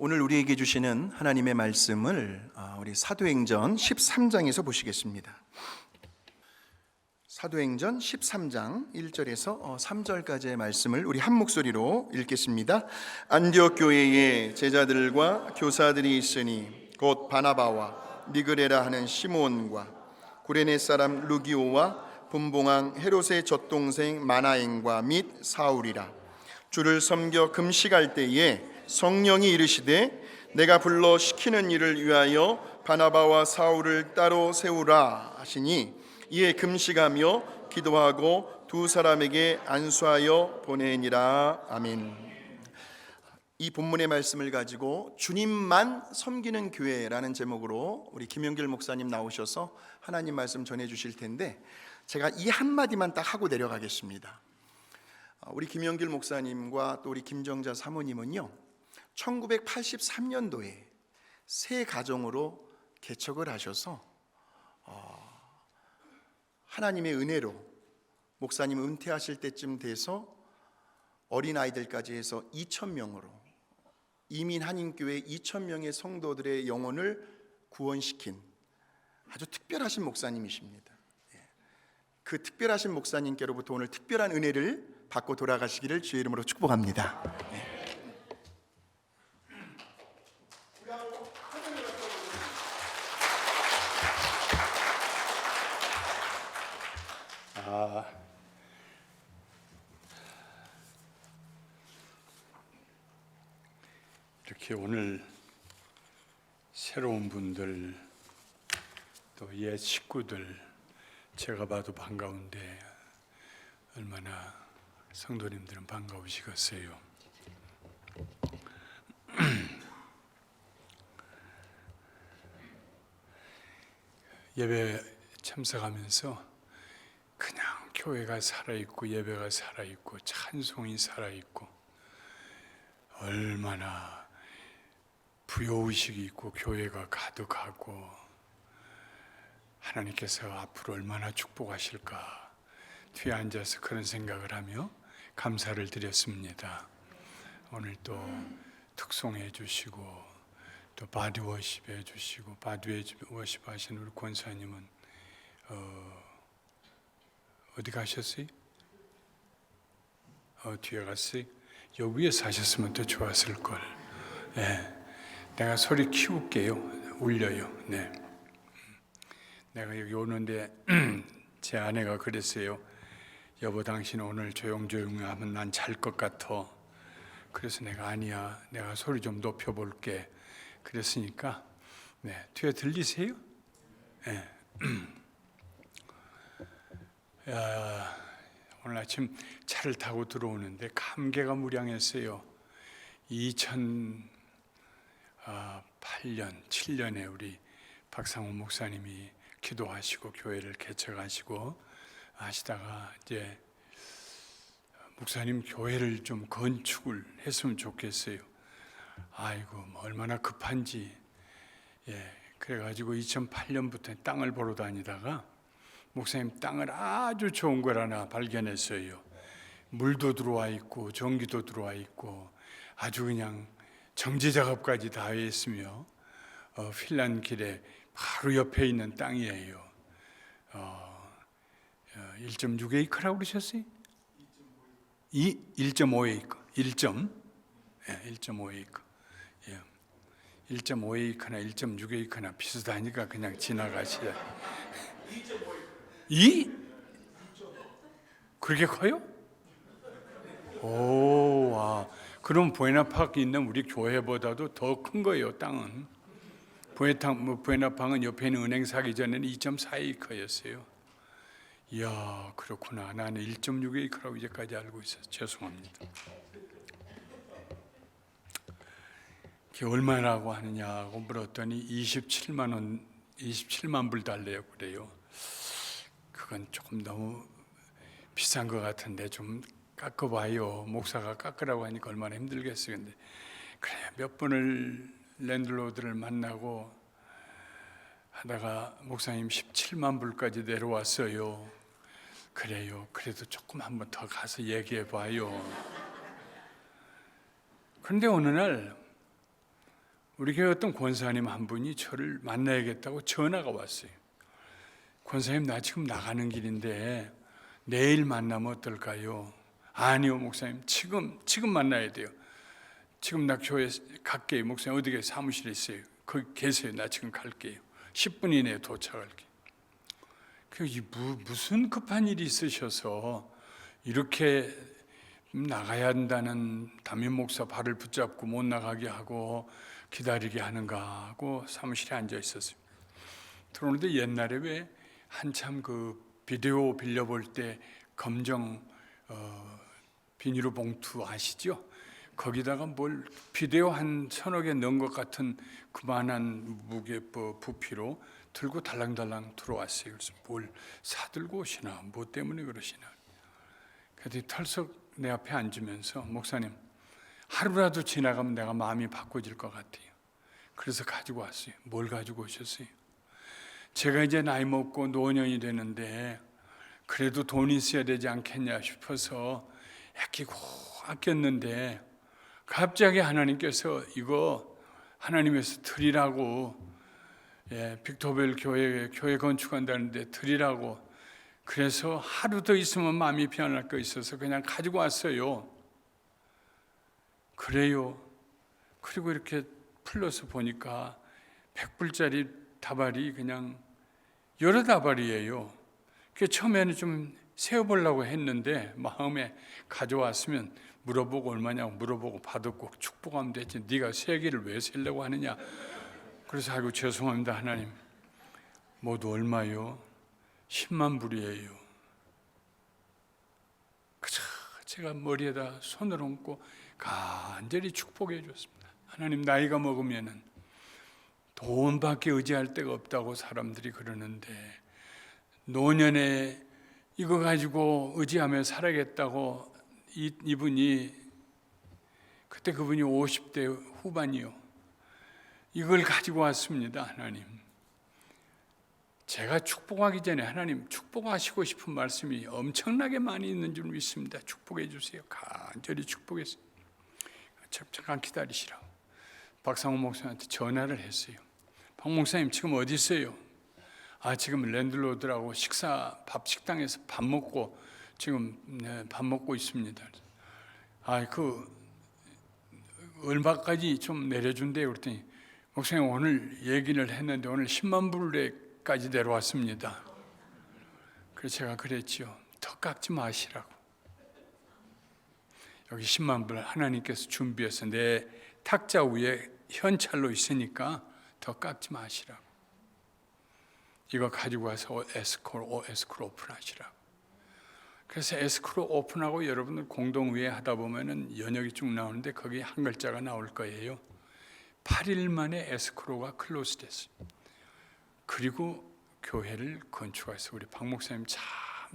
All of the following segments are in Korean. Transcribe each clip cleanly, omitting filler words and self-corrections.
오늘 우리에게 주시는 하나님의 말씀을 우리 사도행전 13장에서 보시겠습니다. 사도행전 13장 1절에서 3절까지의 말씀을 우리 한 목소리로 읽겠습니다. 안디옥 교회에 제자들과 교사들이 있으니 곧 바나바와 니그레라 하는 시몬과 구레네 사람 루기오와 분봉왕 헤롯의 젖동생 마나엔과 및 사울이라. 주를 섬겨 금식할 때에 성령이 이르시되 내가 불러 시키는 일을 위하여 바나바와 사울을 따로 세우라 하시니 이에 금식하며 기도하고 두 사람에게 안수하여 보내니라. 아멘. 이 본문의 말씀을 가지고 주님만 섬기는 교회라는 제목으로 우리 김영길 목사님 나오셔서 하나님 말씀 전해 주실 텐데, 제가 이 한마디만 딱 하고 내려가겠습니다. 우리 김영길 목사님과 또 우리 김정자 사모님은요 1983년도에 새 가정으로 개척을 하셔서 하나님의 은혜로 목사님 은퇴하실 때쯤 돼서 어린아이들까지 해서 2,000명으로 이민 한인교회 2,000명의 성도들의 영혼을 구원시킨 아주 특별하신 목사님이십니다. 그 특별하신 목사님께로부터 오늘 특별한 은혜를 받고 돌아가시기를 주의 이름으로 축복합니다. 이렇게 오늘 새로운 분들 또 옛 식구들 제가 봐도 반가운데 얼마나 성도님들은 반가우시겠어요. 예배 참석하면서 그냥 교회가 살아있고 예배가 살아있고 찬송이 살아있고 얼마나 부요의식이 있고 교회가 가득하고 하나님께서 앞으로 얼마나 축복하실까 뒤에 앉아서 그런 생각을 하며 감사를 드렸습니다. 오늘 또 특송해 주시고 또 바디 워십 해 주시고 바디 워십 하신 우리 권사님은 어디 가셨어요? 뒤에 갔어요? 여기 위에서 하셨으면 더 좋았을 걸. 네. 내가 소리 키울게요. 울려요. 네. 내가 여기 오는데 제 아내가 그랬어요. 여보, 당신 오늘 조용조용히 하면 난 잘 것 같아. 그래서 내가 아니야, 내가 소리 좀 높여볼게. 그랬으니까 네. 뒤에 들리세요? 네. 오늘 아침 차를 타고 들어오는데 감개가 무량했어요. 2008년, 7년에 우리 박상호 목사님이 기도하시고 교회를 개척하시고 하시다가 이제 목사님 교회를 좀 건축을 했으면 좋겠어요. 아이고 뭐 얼마나 급한지. 그래가지고 2008년부터 땅을 보러 다니다가 목사님 땅을 아주 좋은 걸 하나 발견했어요. 물도 들어와 있고 전기도 들어와 있고 아주 그냥 정지 작업까지 다 했으며 핀란 길에 바로 옆에 있는 땅이에요. 1.6에이커라고 그러셨어요? 1.5에이커. 1.5에이커. 1.5에이커나 1.6에이커나 비슷하니까 그냥 지나가시자. 2? 그렇게 커요? 오, 와. 그럼 부에나파크에 있는 우리 교회보다도 더 큰 거예요, 땅은. 부에나파크는 옆에 있는 은행 사기 전에는 2.4에이커였어요. 이야, 그렇구나. 나는 1.6에이커라고 이제까지 알고 있어서 죄송합니다. 그게 얼마라고 하느냐고 물었더니 27만 불 달래요. 그래요. 그건 조금 너무 비싼 것 같은데 좀 깎아봐요. 목사가 깎으라고 하니까 얼마나 힘들겠어요. 근데 그래 몇 번을 랜드로드를 만나고 하다가 목사님 17만 불까지 내려왔어요. 그래요. 그래도 조금 한번 더 가서 얘기해 봐요. 그런데 어느 날 우리 교회 어떤 권사님 한 분이 저를 만나야겠다고 전화가 왔어요. 권사님, 나 지금 나가는 길인데 내일 만나면 어떨까요? 아니요 목사님, 지금 만나야 돼요. 지금 나 교회 갈게요. 목사님 어디 계세요? 사무실에 있어요. 거기 계세요. 나 지금 갈게요. 10분 이내에 도착할게요. 무슨 급한 일이 있으셔서 이렇게 나가야 한다는 담임 목사 발을 붙잡고 못 나가게 하고 기다리게 하는가 하고 사무실에 앉아 있었어요. 그런데 옛날에 왜 한참 그 비디오 빌려볼 때 검정 비닐로 봉투 아시죠? 거기다가 뭘 비디오 한 서너 개 넣은 것 같은 그만한 무게 부피로 들고 달랑달랑 들어왔어요. 그래서 뭘 사들고 오시나, 뭐 때문에 그러시나. 그랬더니 털썩 내 앞에 앉으면서, 목사님, 하루라도 지나가면 내가 마음이 바꿔질 것 같아요. 그래서 가지고 왔어요. 뭘 가지고 오셨어요? 제가 이제 나이 먹고 노년이 되는데 그래도 돈이 있어야 되지 않겠냐 싶어서 아끼고 아꼈는데 갑자기 하나님께서 이거 하나님에서 드리라고, 빅토벨 교회 건축한다는데 드리라고, 그래서 하루 더 있으면 마음이 변할 거 있어서 그냥 가지고 왔어요. 그래요. 그리고 이렇게 풀러서 보니까 100불짜리 다발이 그냥 여러 다발이에요. 처음에는 좀 세어보려고 했는데 마음에 가져왔으면 물어보고 얼마냐고 물어보고 받고 꼭 축복하면 되지, 네가 3개를 왜 세려고 하느냐. 그래서 아이고 죄송합니다 하나님, 모두 얼마요? 10만 불이에요. 그저 제가 머리에다 손을 얹고 간절히 축복해 줬습니다. 하나님, 나이가 먹으면은 돈밖에 의지할 데가 없다고 사람들이 그러는데 노년에 이거 가지고 의지하며 살아야겠다고 이분이, 그때 그분이 50대 후반이요, 이걸 가지고 왔습니다. 하나님, 제가 축복하기 전에 하나님 축복하시고 싶은 말씀이 엄청나게 많이 있는 줄 믿습니다. 축복해 주세요. 간절히 축복했어요. 잠깐 기다리시라고 박상호 목사님한테 전화를 했어요. 박 목사님 지금 어디 있어요? 지금 랜드로드라고 식당에서 밥 먹고 지금 밥 먹고 있습니다. 얼마까지 좀 내려준대요. 그랬더니 목사님 오늘 얘기를 했는데 오늘 10만 불까지 내려왔습니다. 그래서 제가 그랬지요. 더 깎지 마시라고. 여기 10만 불 하나님께서 준비해서 내 탁자 위에 현찰로 있으니까 더 깎지 마시라고. 이거 가지고 와서 에스크로 오픈하시라고. 그래서 에스크로 오픈하고 여러분들 공동회의 하다 보면은 연역이 쭉 나오는데 거기 한 글자가 나올 거예요. 8일 만에 에스크로가 클로즈 됐어요. 그리고 교회를 건축해서 우리 박 목사님 참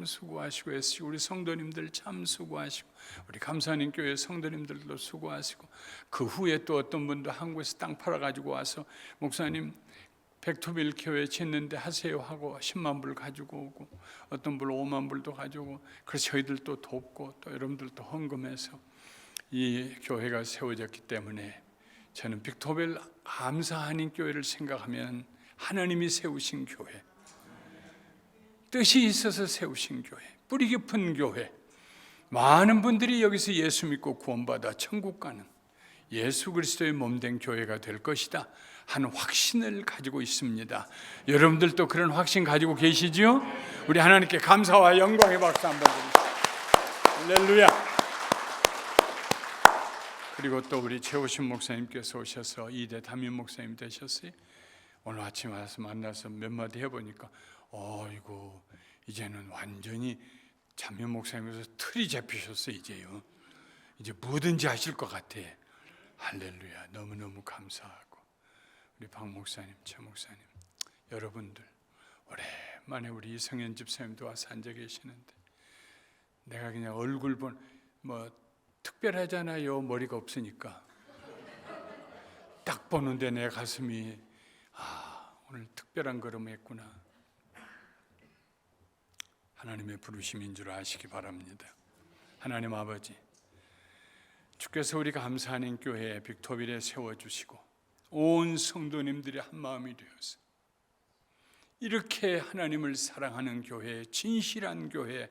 수고하시고 했어요. 우리 성도님들 참 수고하시고 우리 감사님 교회 성도님들도 수고하시고, 그 후에 또 어떤 분도 한국에서 땅 팔아가지고 와서 목사님 백토빌 교회 짓는데 하세요 하고 10만 불 가지고 오고, 어떤 분 5만 불도 가지고, 그래서 저희들도 돕고 또 여러분들도 헌금해서 이 교회가 세워졌기 때문에 저는 빅토벨 감사하는 교회를 생각하면 하나님이 세우신 교회, 뜻이 있어서 세우신 교회, 뿌리 깊은 교회, 많은 분들이 여기서 예수 믿고 구원받아 천국 가는 예수 그리스도의 몸된 교회가 될 것이다 하는 확신을 가지고 있습니다. 여러분들도 그런 확신 가지고 계시죠? 우리 하나님께 감사와 영광의 박수 한번 드립시다. 할렐루야. 그리고 또 우리 최호신 목사님께서 오셔서 2대 담임 목사님 되셨어요. 오늘 아침 와서 만나서 몇 마디 해보니까 이거 이제는 완전히 담임 목사님께서 틀이 잡히셨어요. 이제 뭐든지 하실 것 같아. 할렐루야. 너무너무 감사하고, 우리 박 목사님, 최 목사님, 여러분들 오랜만에 우리 이성현 집사님도 와서 앉아 계시는데 내가 그냥 얼굴 특별하잖아요. 머리가 없으니까 딱 보는데 내 가슴이 오늘 특별한 걸음했구나. 하나님의 부르심인 줄 아시기 바랍니다. 하나님 아버지, 주께서 우리 감사하는 교회 빅토빌에 세워주시고 온 성도님들이 한 마음이 되어서 이렇게 하나님을 사랑하는 교회, 진실한 교회,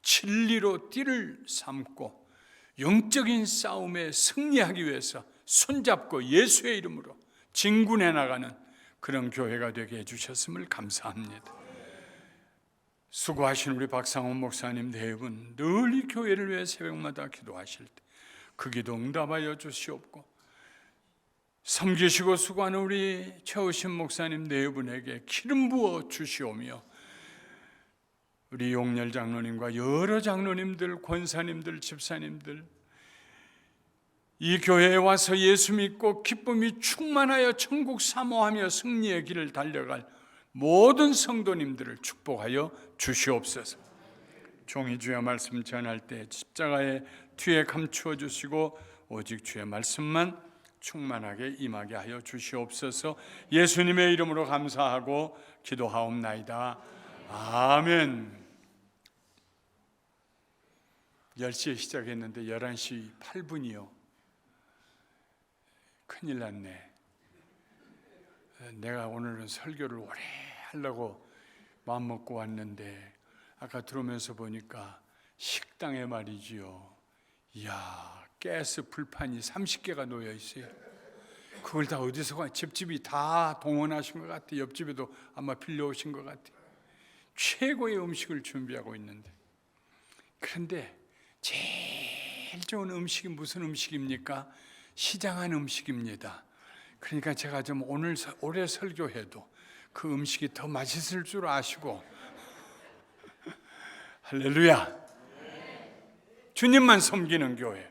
진리로 띠를 삼고 영적인 싸움에 승리하기 위해서 손잡고 예수의 이름으로 진군해 나가는 그런 교회가 되게 해주셨음을 감사합니다. 수고하신 우리 박상원 목사님 네 분 늘 이 교회를 위해 새벽마다 기도하실 때 그 기도 응답하여 주시옵고, 섬기시고 수고하는 우리 최우신 목사님 네 분에게 기름 부어 주시오며, 우리 용렬 장로님과 여러 장로님들, 권사님들, 집사님들, 이 교회에 와서 예수 믿고 기쁨이 충만하여 천국 사모하며 승리의 길을 달려갈 모든 성도님들을 축복하여 주시옵소서. 종이 주의 말씀 전할 때 십자가에 뒤에 감추어 주시고 오직 주의 말씀만 충만하게 임하게 하여 주시옵소서. 예수님의 이름으로 감사하고 기도하옵나이다. 아멘. 10시에 시작했는데 11시 8분이요. 큰일 났네. 내가 오늘은 설교를 오래 하려고 마음먹고 왔는데 아까 들어오면서 보니까 식당에 말이지요, 이야, 가스 불판이 30개가 놓여 있어요. 그걸 다 어디서 집집이 다 동원하신 것 같아요. 옆집에도 아마 빌려오신 것 같아요. 최고의 음식을 준비하고 있는데, 그런데 제일 좋은 음식이 무슨 음식입니까? 시장한 음식입니다. 그러니까 제가 좀 오래 설교해도 그 음식이 더 맛있을 줄 아시고, 할렐루야. 주님만 섬기는 교회.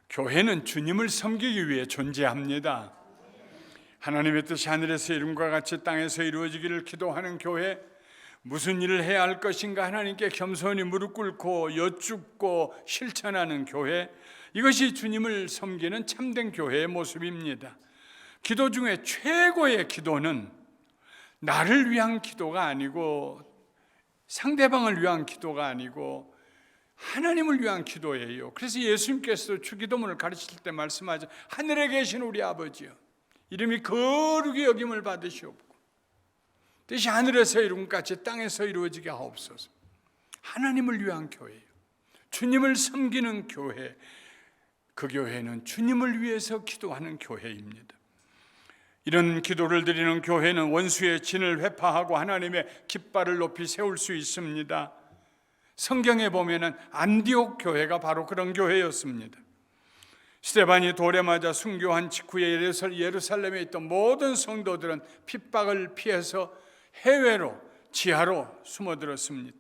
교회는 주님을 섬기기 위해 존재합니다. 하나님의 뜻이 하늘에서 이룬과 같이 땅에서 이루어지기를 기도하는 교회, 무슨 일을 해야 할 것인가 하나님께 겸손히 무릎 꿇고 여쭙고 실천하는 교회, 이것이 주님을 섬기는 참된 교회의 모습입니다. 기도 중에 최고의 기도는 나를 위한 기도가 아니고 상대방을 위한 기도가 아니고 하나님을 위한 기도예요. 그래서 예수님께서도 주기도문을 가르칠 때 말씀하죠. 하늘에 계신 우리 아버지여, 이름이 거룩히 여김을 받으시옵고 뜻이 하늘에서 이룬 같이 땅에서 이루어지게 하옵소서. 하나님을 위한 교회예요. 주님을 섬기는 교회, 그 교회는 주님을 위해서 기도하는 교회입니다. 이런 기도를 드리는 교회는 원수의 진을 회파하고 하나님의 깃발을 높이 세울 수 있습니다. 성경에 보면은 안디옥 교회가 바로 그런 교회였습니다. 스데반이 돌에 맞아 순교한 직후에 예루살렘에 있던 모든 성도들은 핍박을 피해서 해외로 지하로 숨어들었습니다.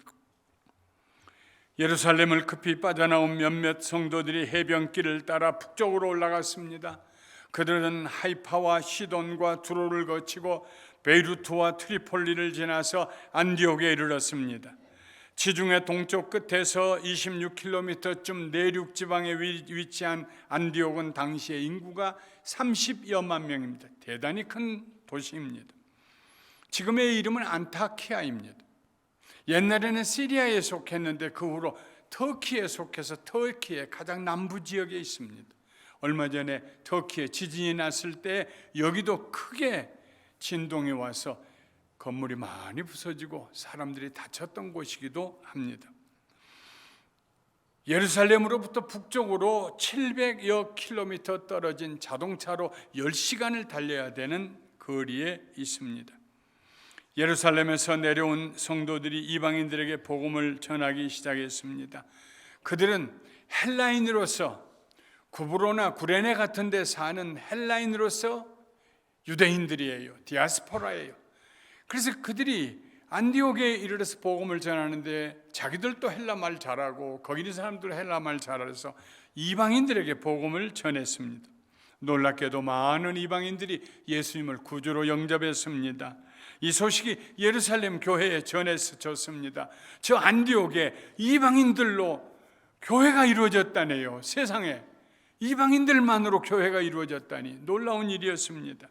예루살렘을 급히 빠져나온 몇몇 성도들이 해변길을 따라 북쪽으로 올라갔습니다. 그들은 하이파와 시돈과 두로를 거치고 베이루트와 트리폴리를 지나서 안디옥에 이르렀습니다. 지중해 동쪽 끝에서 26km쯤 내륙 지방에 위치한 안디옥은 당시의 인구가 30여만 명입니다. 대단히 큰 도시입니다. 지금의 이름은 안타키아입니다. 옛날에는 시리아에 속했는데 그 후로 터키에 속해서 터키의 가장 남부 지역에 있습니다. 얼마 전에 터키에 지진이 났을 때 여기도 크게 진동이 와서 건물이 많이 부서지고 사람들이 다쳤던 곳이기도 합니다. 예루살렘으로부터 북쪽으로 700여 킬로미터 떨어진 자동차로 10시간을 달려야 되는 거리에 있습니다. 예루살렘에서 내려온 성도들이 이방인들에게 복음을 전하기 시작했습니다. 그들은 헬라인으로서 구브로나 구레네 같은 데 사는 헬라인으로서 유대인들이에요. 디아스포라예요. 그래서 그들이 안디옥에 이르러서 복음을 전하는데 자기들도 헬라말 잘하고 거기 있는 사람들 헬라말 잘해서 이방인들에게 복음을 전했습니다. 놀랍게도 많은 이방인들이 예수님을 구주로 영접했습니다. 이 소식이 예루살렘 교회에 전해졌습니다. 저 안디옥에 이방인들로 교회가 이루어졌다네요. 세상에 이방인들만으로 교회가 이루어졌다니 놀라운 일이었습니다.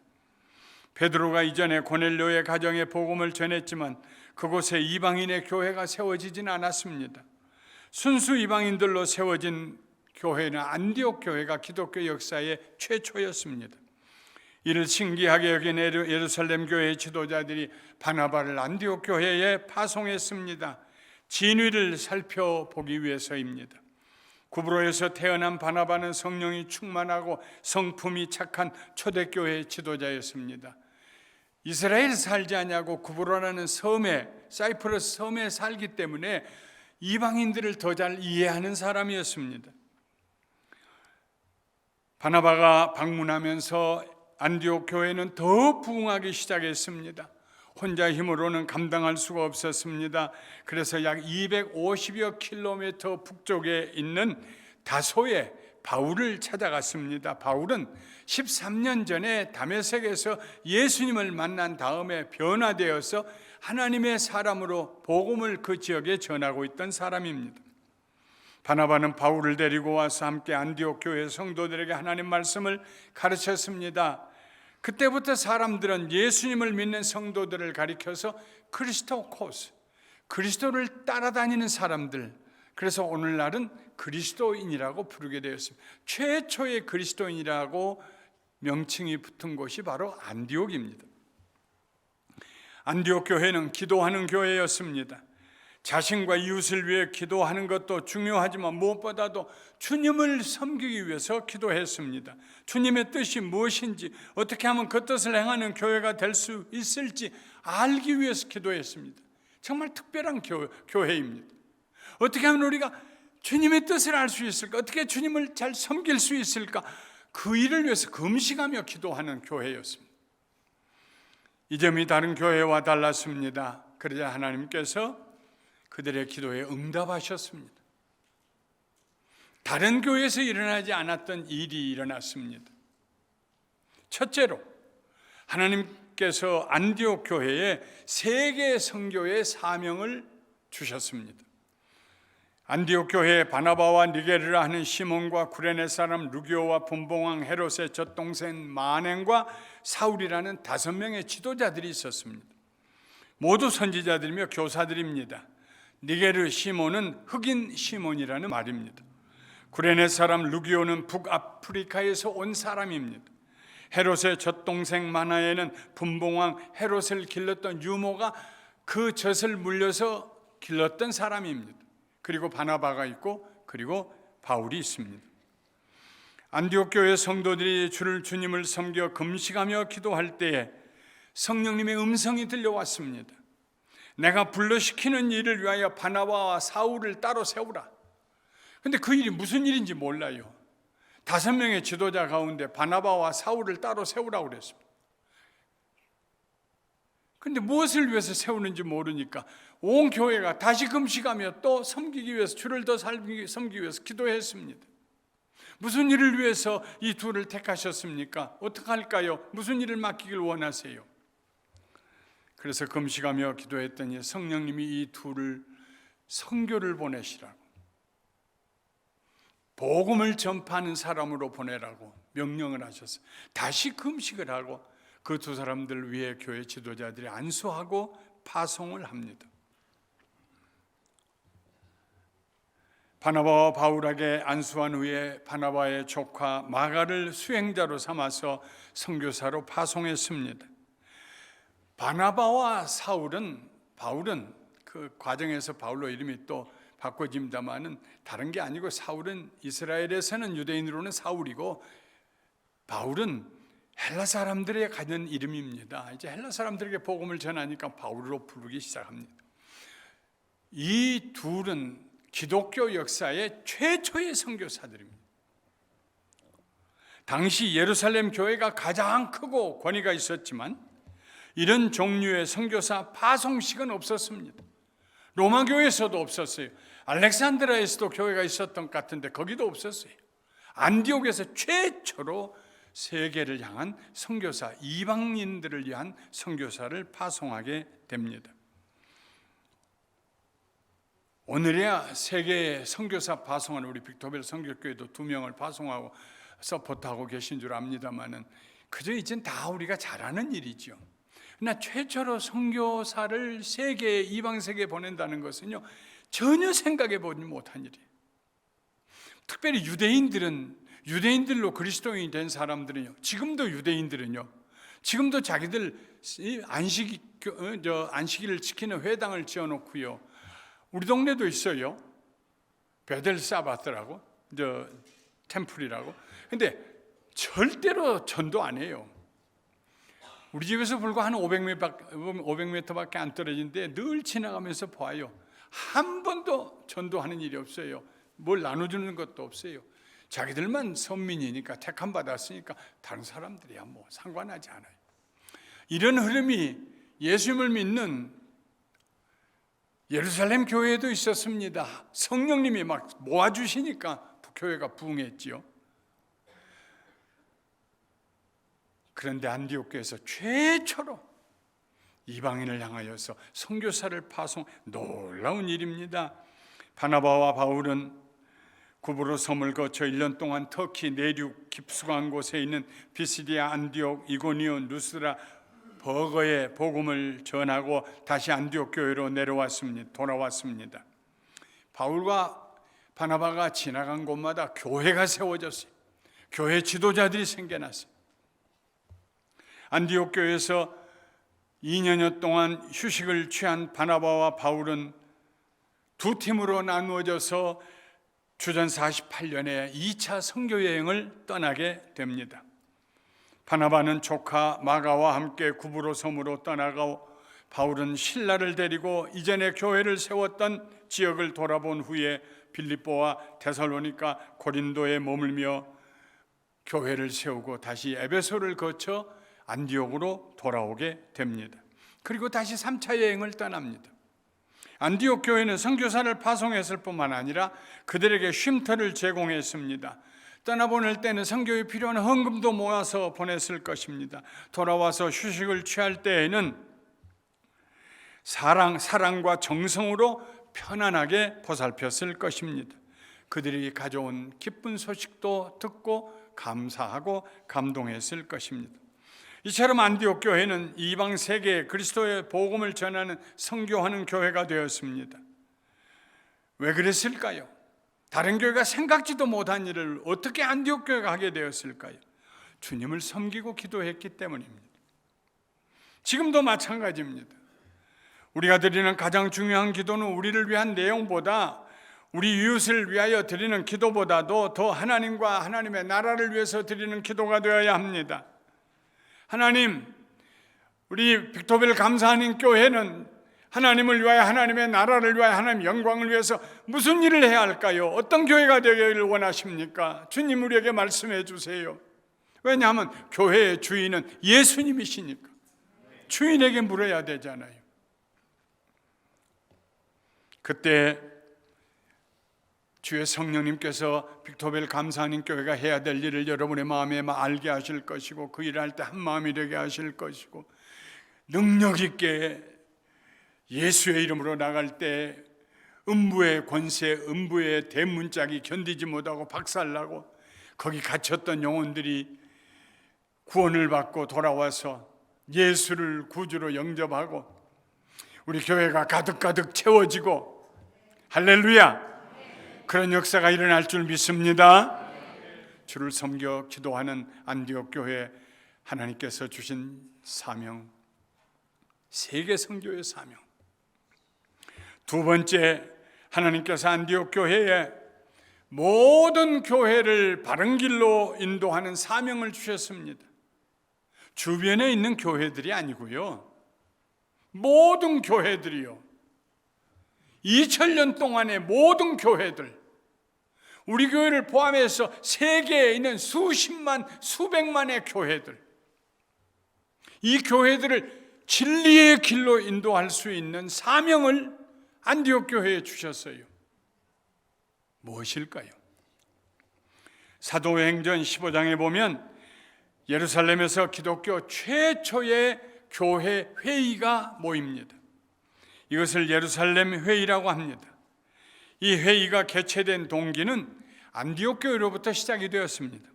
베드로가 이전에 고넬료의 가정에 복음을 전했지만 그곳에 이방인의 교회가 세워지진 않았습니다. 순수 이방인들로 세워진 교회는 안디옥 교회가 기독교 역사의 최초였습니다. 이를 신기하게 여긴 예루살렘 교회의 지도자들이 바나바를 안디옥 교회에 파송했습니다. 진위를 살펴보기 위해서입니다. 구브로에서 태어난 바나바는 성령이 충만하고 성품이 착한 초대교회의 지도자였습니다. 이스라엘에 살지 않냐고 구브로라는 섬에, 사이프러스 섬에 살기 때문에 이방인들을 더 잘 이해하는 사람이었습니다. 바나바가 방문하면서 안디옥 교회는 더 부흥하기 시작했습니다. 혼자 힘으로는 감당할 수가 없었습니다. 그래서 약 250여 킬로미터 북쪽에 있는 다소에 바울을 찾아갔습니다. 바울은 13년 전에 다메섹에서 예수님을 만난 다음에 변화되어서 하나님의 사람으로 복음을 그 지역에 전하고 있던 사람입니다. 바나바는 바울을 데리고 와서 함께 안디옥 교회 성도들에게 하나님 말씀을 가르쳤습니다. 그때부터 사람들은 예수님을 믿는 성도들을 가리켜서 크리스토코스, 그리스도를 따라다니는 사람들, 그래서 오늘날은 그리스도인이라고 부르게 되었습니다. 최초의 그리스도인이라고 명칭이 붙은 곳이 바로 안디옥입니다. 안디옥 교회는 기도하는 교회였습니다. 자신과 이웃을 위해 기도하는 것도 중요하지만 무엇보다도 주님을 섬기기 위해서 기도했습니다. 주님의 뜻이 무엇인지, 어떻게 하면 그 뜻을 행하는 교회가 될 수 있을지 알기 위해서 기도했습니다. 정말 특별한 교회입니다. 어떻게 하면 우리가 주님의 뜻을 알 수 있을까? 어떻게 주님을 잘 섬길 수 있을까? 그 일을 위해서 금식하며 기도하는 교회였습니다. 이 점이 다른 교회와 달랐습니다. 그러자 하나님께서 그들의 기도에 응답하셨습니다. 다른 교회에서 일어나지 않았던 일이 일어났습니다. 첫째로 하나님께서 안디옥 교회에 세계 선교의 사명을 주셨습니다. 안디옥 교회에 바나바와 니게르라 하는 시몬과 구레네 사람 루기오와 분봉왕 헤롯의 젖동생 마넨과 사울이라는 5명의 지도자들이 있었습니다. 모두 선지자들이며 교사들입니다. 니게르 시몬은 흑인 시몬이라는 말입니다. 구레네 사람 루기오는 북아프리카에서 온 사람입니다. 헤롯의 젖동생 마나에는 분봉왕 헤롯을 길렀던 유모가 그 젖을 물려서 길렀던 사람입니다. 그리고 바나바가 있고 그리고 바울이 있습니다. 안디옥 교회 성도들이 주님을 섬겨 금식하며 기도할 때에 성령님의 음성이 들려왔습니다. 내가 불러시키는 일을 위하여 바나바와 사울을 따로 세우라. 근데 그 일이 무슨 일인지 몰라요. 5명의 지도자 가운데 바나바와 사울을 따로 세우라고 그랬습니다. 근데 무엇을 위해서 세우는지 모르니까 온 교회가 다시 금식하며 또 섬기기 위해서, 주를 더 섬기기 위해서 기도했습니다. 무슨 일을 위해서 이 둘을 택하셨습니까? 어떻게 할까요? 무슨 일을 맡기길 원하세요? 그래서 금식하며 기도했더니 성령님이 이 둘을 선교를 보내시라고, 복음을 전파하는 사람으로 보내라고 명령을 하셨어요. 다시 금식을 하고 그 2 사람들 위해 교회 지도자들이 안수하고 파송을 합니다. 바나바와 바울에게 안수한 후에 바나바의 조카 마가를 수행자로 삼아서 선교사로 파송했습니다. 바나바와 바울은 그 과정에서 바울로 이름이 또 바꿔집니다만은 다른 게 아니고, 사울은 이스라엘에서는 유대인으로는 사울이고 바울은 헬라 사람들의 가진 이름입니다. 이제 헬라 사람들에게 복음을 전하니까 바울로 부르기 시작합니다. 이 둘은 기독교 역사의 최초의 선교사들입니다. 당시 예루살렘 교회가 가장 크고 권위가 있었지만 이런 종류의 선교사 파송식은 없었습니다. 로마 교회에서도 없었어요. 알렉산드라에서도 교회가 있었던 것 같은데 거기도 없었어요. 안디옥에서 최초로 세계를 향한 선교사, 이방인들을 위한 선교사를 파송하게 됩니다. 오늘이야 세계에 선교사 파송하는 우리 빅토벨 선교교회도 2명을 파송하고 서포트하고 계신 줄 압니다만은 그저 이젠 다 우리가 잘하는 일이죠. 그러나 최초로 선교사를 세계에, 이방 세계에 보낸다는 것은요 전혀 생각해 보지 못한 일이에요. 특별히 유대인들로 그리스도인이 된 사람들은요, 지금도 유대인들은요 지금도 자기들 안식일을 지키는 회당을 지어놓고요. 우리 동네도 있어요. 베델 사바스라고, 템플이라고. 근데 절대로 전도 안 해요. 우리 집에서 불과 한 500m밖에 안 떨어진데 늘 지나가면서 봐요. 한 번도 전도하는 일이 없어요. 뭘 나눠주는 것도 없어요. 자기들만 선민이니까 택함 받았으니까 다른 사람들이야 뭐 상관하지 않아요. 이런 흐름이 예수님을 믿는 예루살렘 교회에도 있었습니다. 성령님이 막 모아주시니까 교회가 부흥했지요. 그런데 안디옥 교회에서 최초로 이방인을 향하여서 선교사를 파송, 놀라운 일입니다. 바나바와 바울은 구브로 섬을 거쳐 1년 동안 터키 내륙 깊숙한 곳에 있는 비시디아, 안디옥, 이고니온, 루스드라, 버거의 복음을 전하고 다시 안디옥 교회로 돌아왔습니다. 바울과 바나바가 지나간 곳마다 교회가 세워졌어요. 교회 지도자들이 생겨났어요. 안디옥 교회에서 2년여 동안 휴식을 취한 바나바와 바울은 두 팀으로 나누어져서 주전 48년에 2차 선교 여행을 떠나게 됩니다. 바나바는 조카 마가와 함께 구브로 섬으로 떠나고 바울은 신라를 데리고 이전에 교회를 세웠던 지역을 돌아본 후에 빌립보와 데살로니가, 고린도에 머물며 교회를 세우고 다시 에베소를 거쳐 안디옥으로 돌아오게 됩니다. 그리고 다시 3차 여행을 떠납니다. 안디옥 교회는 선교사를 파송했을 뿐만 아니라 그들에게 쉼터를 제공했습니다. 떠나보낼 때는 선교에 필요한 헌금도 모아서 보냈을 것입니다. 돌아와서 휴식을 취할 때에는 사랑과 정성으로 편안하게 보살폈을 것입니다. 그들이 가져온 기쁜 소식도 듣고 감사하고 감동했을 것입니다. 이처럼 안디옥 교회는 이방 세계에 그리스도의 복음을 전하는 선교하는 교회가 되었습니다. 왜 그랬을까요? 다른 교회가 생각지도 못한 일을 어떻게 안디옥 교회가 하게 되었을까요? 주님을 섬기고 기도했기 때문입니다. 지금도 마찬가지입니다. 우리가 드리는 가장 중요한 기도는 우리를 위한 내용보다 우리 이웃을 위하여 드리는 기도보다도 더 하나님과 하나님의 나라를 위해서 드리는 기도가 되어야 합니다. 하나님, 우리 빅토벨 감사하는 교회는 하나님을 위하여, 하나님의 나라를 위하여, 하나님의 영광을 위해서 무슨 일을 해야 할까요? 어떤 교회가 되기를 원하십니까? 주님 우리에게 말씀해 주세요. 왜냐하면 교회의 주인은 예수님이시니까 주인에게 물어야 되잖아요. 그때 주의 성령님께서 빅토벨 감사하는 교회가 해야 될 일을 여러분의 마음에 알게 하실 것이고 그 일을 할 때 한 마음이 되게 하실 것이고 능력 있게 예수의 이름으로 나갈 때 음부의 권세, 음부의 대문짝이 견디지 못하고 박살나고 거기 갇혔던 영혼들이 구원을 받고 돌아와서 예수를 구주로 영접하고 우리 교회가 가득가득 채워지고 할렐루야! 그런 역사가 일어날 줄 믿습니다. 주를 섬겨 기도하는 안디옥 교회, 하나님께서 주신 사명, 세계 선교의 사명. 두 번째, 하나님께서 안디옥 교회에 모든 교회를 바른 길로 인도하는 사명을 주셨습니다. 주변에 있는 교회들이 아니고요, 모든 교회들이요, 2000년 동안의 모든 교회들, 우리 교회를 포함해서 세계에 있는 수십만, 수백만의 교회들, 이 교회들을 진리의 길로 인도할 수 있는 사명을 안디옥 교회에 주셨어요. 무엇일까요? 사도행전 15장에 보면 예루살렘에서 기독교 최초의 교회 회의가 모입니다. 이것을 예루살렘 회의라고 합니다. 이 회의가 개최된 동기는 안디옥 교회로부터 시작이 되었습니다.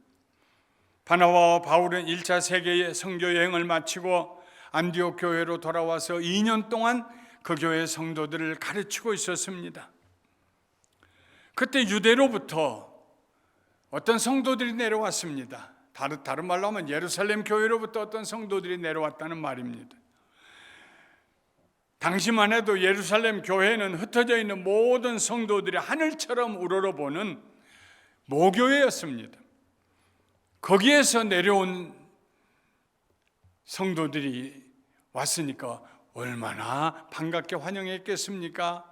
바나바와 바울은 1차 세계 선교 여행을 마치고 안디옥 교회로 돌아와서 2년 동안 그 교회 성도들을 가르치고 있었습니다. 그때 유대로부터 어떤 성도들이 내려왔습니다. 다른 말로 하면 예루살렘 교회로부터 어떤 성도들이 내려왔다는 말입니다. 당시만 해도 예루살렘 교회는 흩어져 있는 모든 성도들이 하늘처럼 우러러보는 모교회였습니다. 거기에서 내려온 성도들이 왔으니까 얼마나 반갑게 환영했겠습니까?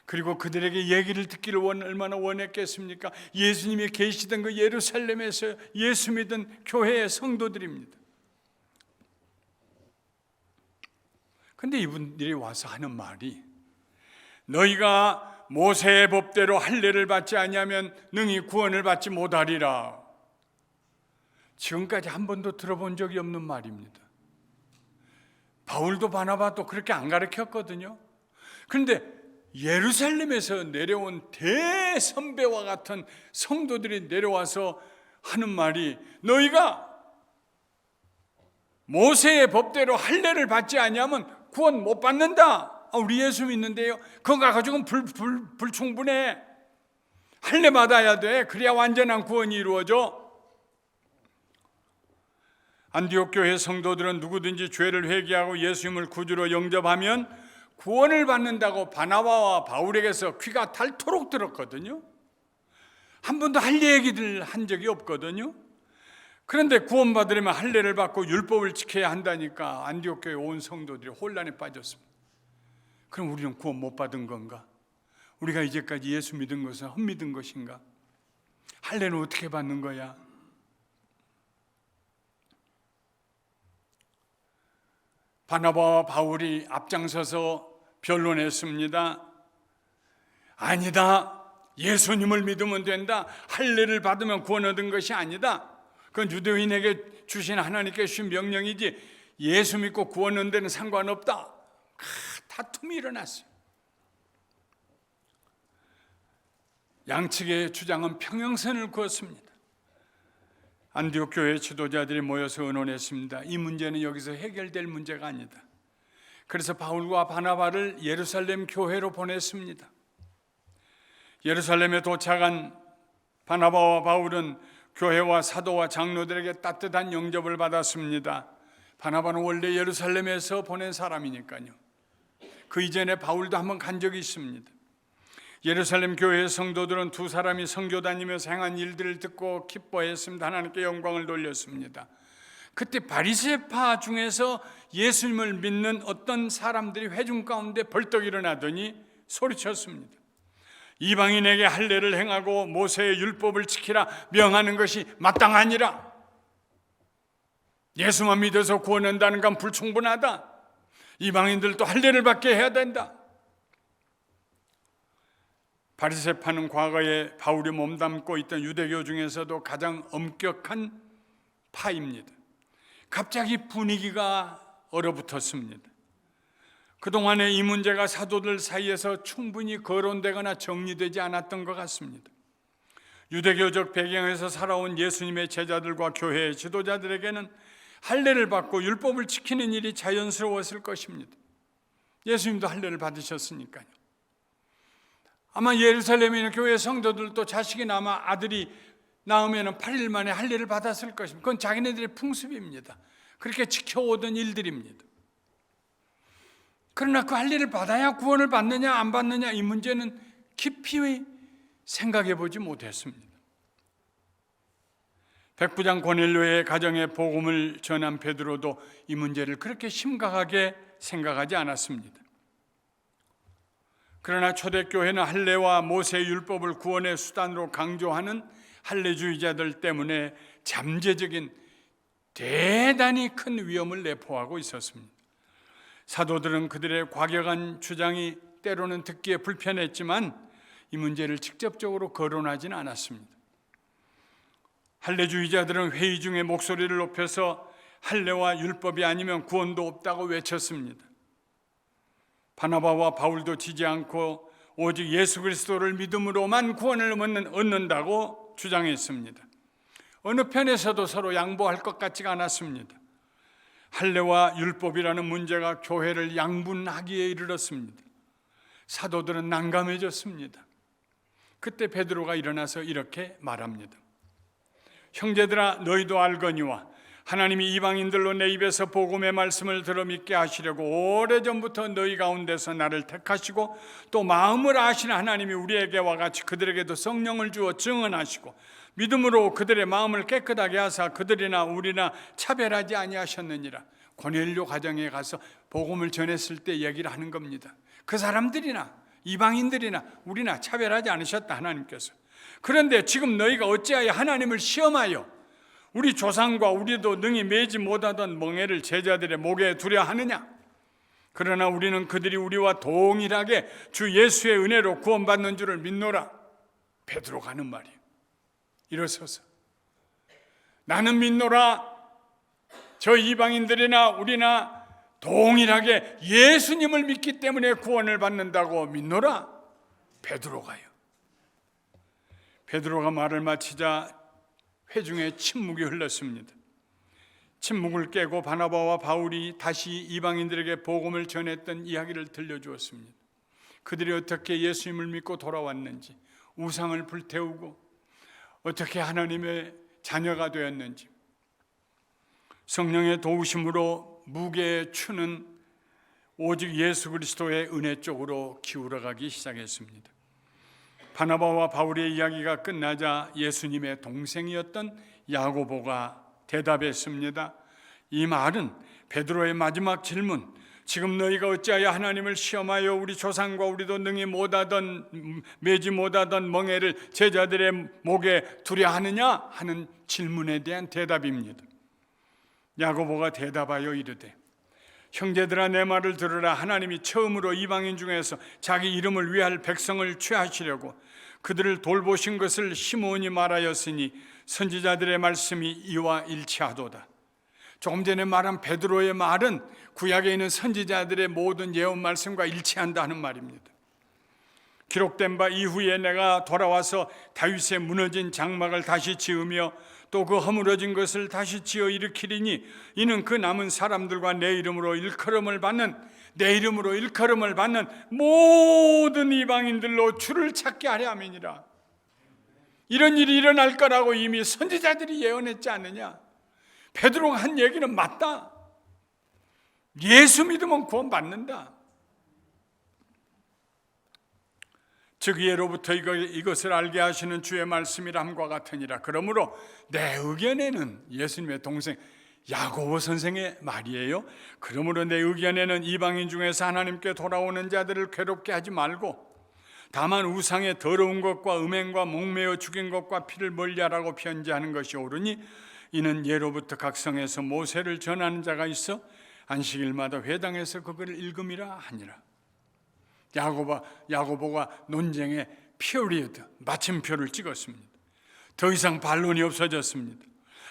그리고 그들에게 얘기를 듣기를 얼마나 원했겠습니까? 예수님이 계시던 그 예루살렘에서 예수 믿은 교회의 성도들입니다. 근데 이분들이 와서 하는 말이, 너희가 모세의 법대로 할례를 받지 아니하면 능히 구원을 받지 못하리라. 지금까지 한 번도 들어본 적이 없는 말입니다. 바울도 바나바도 그렇게 안 가르쳤거든요. 그런데 예루살렘에서 내려온 대선배와 같은 성도들이 내려와서 하는 말이, 너희가 모세의 법대로 할례를 받지 아니하면 구원 못 받는다. 우리 예수 믿는데요, 그거 가지고는 불충분해. 할례 받아야 돼. 그래야 완전한 구원이 이루어져. 안디옥 교회 성도들은 누구든지 죄를 회개하고 예수님을 구주로 영접하면 구원을 받는다고 바나바와 바울에게서 귀가 닳도록 들었거든요. 한 번도 할례 얘기를 한 적이 없거든요. 그런데 구원받으려면 할례를 받고 율법을 지켜야 한다니까 안디옥 교회 온 성도들이 혼란에 빠졌습니다. 그럼 우리는 구원 못 받은 건가? 우리가 이제까지 예수 믿은 것은 헛믿은 것인가? 할례는 어떻게 받는 거야? 바나바와 바울이 앞장서서 변론했습니다. 아니다. 예수님을 믿으면 된다. 할례를 받으면 구원 얻은 것이 아니다. 그건 유대인에게 주신 하나님께 주신 명령이지 예수 믿고 구원 얻는 데는 상관없다. 다툼이 일어났어요. 양측의 주장은 평행선을 그었습니다. 안디옥 교회 지도자들이 모여서 의논했습니다. 이 문제는 여기서 해결될 문제가 아니다. 그래서 바울과 바나바를 예루살렘 교회로 보냈습니다. 예루살렘에 도착한 바나바와 바울은 교회와 사도와 장로들에게 따뜻한 영접을 받았습니다. 바나바는 원래 예루살렘에서 보낸 사람이니까요. 그 이전에 바울도 한번 간 적이 있습니다. 예루살렘 교회의 성도들은 두 사람이 선교 다니면서 행한 일들을 듣고 기뻐했습니다. 하나님께 영광을 돌렸습니다. 그때 바리새파 중에서 예수님을 믿는 어떤 사람들이 회중 가운데 벌떡 일어나더니 소리쳤습니다. 이방인에게 할례를 행하고 모세의 율법을 지키라 명하는 것이 마땅하니라. 예수만 믿어서 구원한다는 건 불충분하다. 이방인들도 할례를 받게 해야 된다. 바리새파는 과거에 바울이 몸담고 있던 유대교 중에서도 가장 엄격한 파입니다. 갑자기 분위기가 얼어붙었습니다. 그동안에 이 문제가 사도들 사이에서 충분히 거론되거나 정리되지 않았던 것 같습니다. 유대교적 배경에서 살아온 예수님의 제자들과 교회의 지도자들에게는 할례를 받고 율법을 지키는 일이 자연스러웠을 것입니다. 예수님도 할례를 받으셨으니까요. 아마 예루살렘에 있는 교회 성도들도 자식이 남아 아들이 낳으면 8일 만에 할례를 받았을 것입니다. 그건 자기네들의 풍습입니다. 그렇게 지켜오던 일들입니다. 그러나 그 할례를 받아야 구원을 받느냐 안 받느냐 이 문제는 깊이 생각해 보지 못했습니다. 백부장 고넬료의 가정에 복음을 전한 베드로도 이 문제를 그렇게 심각하게 생각하지 않았습니다. 그러나 초대교회는 할례와 모세의 율법을 구원의 수단으로 강조하는 할례주의자들 때문에 잠재적인 대단히 큰 위험을 내포하고 있었습니다. 사도들은 그들의 과격한 주장이 때로는 듣기에 불편했지만 이 문제를 직접적으로 거론하지는 않았습니다. 할례주의자들은 회의 중에 목소리를 높여서 할례와 율법이 아니면 구원도 없다고 외쳤습니다. 바나바와 바울도 지지 않고 오직 예수 그리스도를 믿음으로만 구원을 얻는다고 주장했습니다. 어느 편에서도 서로 양보할 것 같지가 않았습니다. 할례와 율법이라는 문제가 교회를 양분하기에 이르렀습니다. 사도들은 난감해졌습니다. 그때 베드로가 일어나서 이렇게 말합니다. 형제들아 너희도 알거니와 하나님이 이방인들로 내 입에서 복음의 말씀을 들어 믿게 하시려고 오래전부터 너희 가운데서 나를 택하시고 또 마음을 아시는 하나님이 우리에게와 같이 그들에게도 성령을 주어 증언하시고 믿음으로 그들의 마음을 깨끗하게 하사 그들이나 우리나 차별하지 아니하셨느니라. 고넬료 가정에 가서 복음을 전했을 때 얘기를 하는 겁니다. 그 사람들이나 이방인들이나 우리나 차별하지 않으셨다, 하나님께서. 그런데 지금 너희가 어찌하여 하나님을 시험하여 우리 조상과 우리도 능히 매지 못하던 멍에를 제자들의 목에 두려 하느냐? 그러나 우리는 그들이 우리와 동일하게 주 예수의 은혜로 구원받는 줄을 믿노라. 베드로가 하는 말이에요. 일어서서 나는 믿노라. 저 이방인들이나 우리나 동일하게 예수님을 믿기 때문에 구원을 받는다고 믿노라. 베드로가요. 베드로가 말을 마치자 회중의 침묵이 흘렀습니다. 침묵을 깨고 바나바와 바울이 다시 이방인들에게 복음을 전했던 이야기를 들려주었습니다. 그들이 어떻게 예수님을 믿고 돌아왔는지, 우상을 불태우고 어떻게 하나님의 자녀가 되었는지, 성령의 도우심으로 무게의 추는 오직 예수 그리스도의 은혜 쪽으로 기울어가기 시작했습니다. 바나바와 바울의 이야기가 끝나자 예수님의 동생이었던 야고보가 대답했습니다. 이 말은 베드로의 마지막 질문, 지금 너희가 어찌하여 하나님을 시험하여 우리 조상과 우리도 능히 매지 못하던 멍에를 제자들의 목에 두려 하느냐 하는 질문에 대한 대답입니다. 야고보가 대답하여 이르되 형제들아 내 말을 들으라. 하나님이 처음으로 이방인 중에서 자기 이름을 위할 백성을 취하시려고 그들을 돌보신 것을 시므온이 말하였으니 선지자들의 말씀이 이와 일치하도다. 조금 전에 말한 베드로의 말은 구약에 있는 선지자들의 모든 예언 말씀과 일치한다 하는 말입니다. 기록된 바 이후에 내가 돌아와서 다윗의 무너진 장막을 다시 지으며 또 그 허물어진 것을 다시 지어 일으키리니 이는 그 남은 사람들과 내 이름으로 일컬음을 받는 모든 이방인들로 주를 찾게 하려 함이니라. 이런 일이 일어날 거라고 이미 선지자들이 예언했지 않느냐. 베드로가 한 얘기는 맞다. 예수 믿으면 구원받는다. 즉 예로부터 이것을 알게 하시는 주의 말씀이라 함과 같으니라. 그러므로 내 의견에는, 예수님의 동생 야고보 선생의 말이에요. 그러므로 내 의견에는 이방인 중에서 하나님께 돌아오는 자들을 괴롭게 하지 말고 다만 우상의 더러운 것과 음행과 목매어 죽인 것과 피를 멀리하라고 편지하는 것이 옳으니 이는 예로부터 각 성에서 모세를 전하는 자가 있어 안식일마다 회당에서 그것을 읽음이라 하니라. 야고보가 논쟁에 피어리어드, 마침표를 찍었습니다. 더 이상 반론이 없어졌습니다.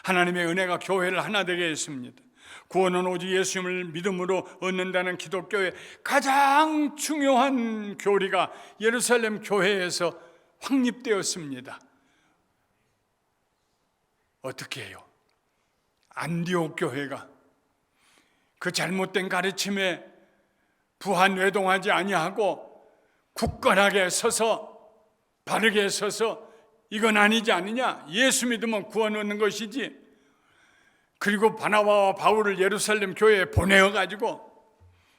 하나님의 은혜가 교회를 하나 되게 했습니다. 구원은 오직 예수님을 믿음으로 얻는다는 기독교의 가장 중요한 교리가 예루살렘 교회에서 확립되었습니다. 어떻게 해요? 안디옥 교회가 그 잘못된 가르침에 부한외동하지 아니하고 굳건하게 서서, 바르게 서서 이건 아니지 않느냐, 예수 믿으면 구원 얻는 것이지. 그리고 바나바와 바울을 예루살렘 교회에 보내어가지고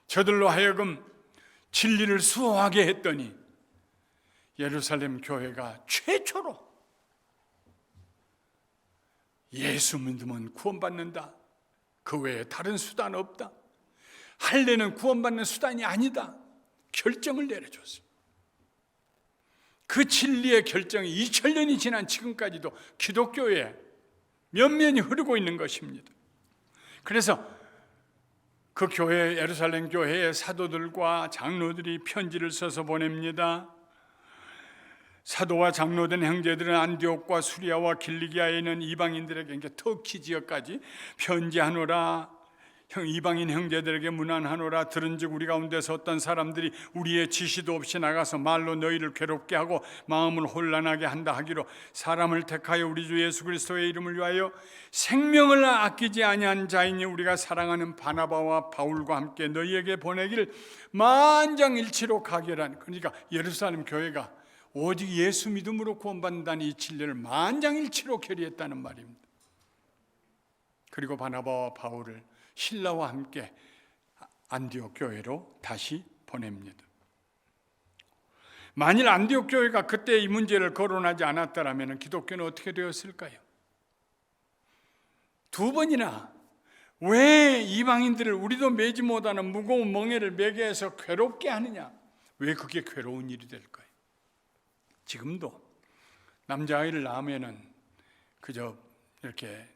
저들로 하여금 진리를 수호하게 했더니 예루살렘 교회가 최초로 예수 믿으면 구원받는다, 그 외에 다른 수단 없다, 할례는 구원받는 수단이 아니다 결정을 내려줬습니다. 그 진리의 결정이 2000년이 지난 지금까지도 기독교에 면면이 흐르고 있는 것입니다. 그래서 그 교회, 예루살렘 교회의 사도들과 장로들이 편지를 써서 보냅니다. 사도와 장로된 형제들은 안디옥과 수리아와 길리기아에 있는 이방인들에게, 그러니까 터키 지역까지 편지하노라. 이방인 형제들에게 문안하노라. 들은즉 우리 가운데서 어떤 사람들이 우리의 지시도 없이 나가서 말로 너희를 괴롭게 하고 마음을 혼란하게 한다 하기로 사람을 택하여 우리 주 예수 그리스도의 이름을 위하여 생명을 아끼지 아니한 자이니 우리가 사랑하는 바나바와 바울과 함께 너희에게 보내기를 만장일치로 가결한. 그러니까 예루살렘 교회가 오직 예수 믿음으로 구원받는다는 이 진리를 만장일치로 결의했다는 말입니다. 그리고 바나바와 바울을 신라와 함께 안디옥 교회로 다시 보냅니다. 만일 안디옥 교회가 그때 이 문제를 거론하지 않았더라면 기독교는 어떻게 되었을까요? 두 번이나 왜 이방인들을 우리도 매지 못하는 무거운 멍에를 매게 해서 괴롭게 하느냐? 왜 그게 괴로운 일이 될까요? 지금도 남자아이를 낳으면은 그저 이렇게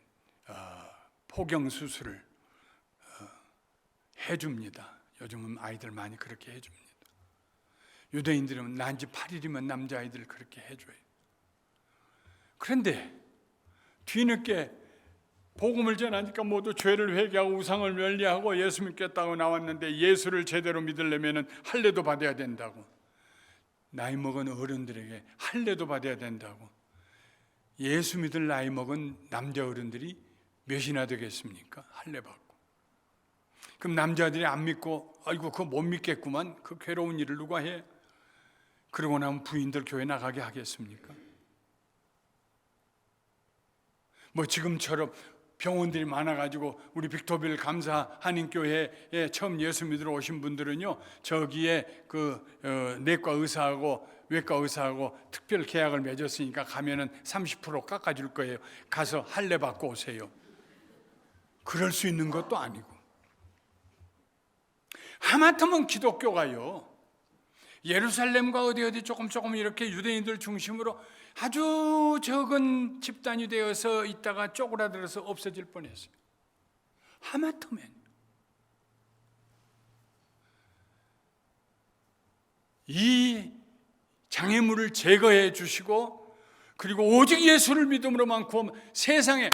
포경 수술을 해줍니다. 요즘은 아이들 많이 그렇게 해줍니다. 유대인들은 난 지 8일이면 남자아이들 그렇게 해줘요. 그런데 뒤늦게 복음을 전하니까 모두 죄를 회개하고 우상을 멸리하고 예수 믿겠다고 나왔는데 예수를 제대로 믿으려면 할례도 받아야 된다고. 나이 먹은 어른들에게 할례도 받아야 된다고. 예수 믿을 나이 먹은 남자 어른들이 몇이나 되겠습니까? 할례 받고. 그럼 남자들이 안 믿고 아이고 그거 못 믿겠구만. 그 괴로운 일을 누가 해? 그러고 나면 부인들 교회 나가게 하겠습니까? 뭐 지금처럼 병원들이 많아가지고 우리 빅토빌 감사 한인교회에 처음 예수 믿으러 오신 분들은요 저기에 내과 의사하고 외과 의사하고 특별 계약을 맺었으니까 가면은 30% 깎아줄 거예요. 가서 할례 받고 오세요. 그럴 수 있는 것도 아니고 하마터면 기독교가요 예루살렘과 어디 조금 이렇게 유대인들 중심으로 아주 적은 집단이 되어서 있다가 쪼그라들어서 없어질 뻔했어요. 하마터면 이 장애물을 제거해 주시고 그리고 오직 예수를 믿음으로만 세상에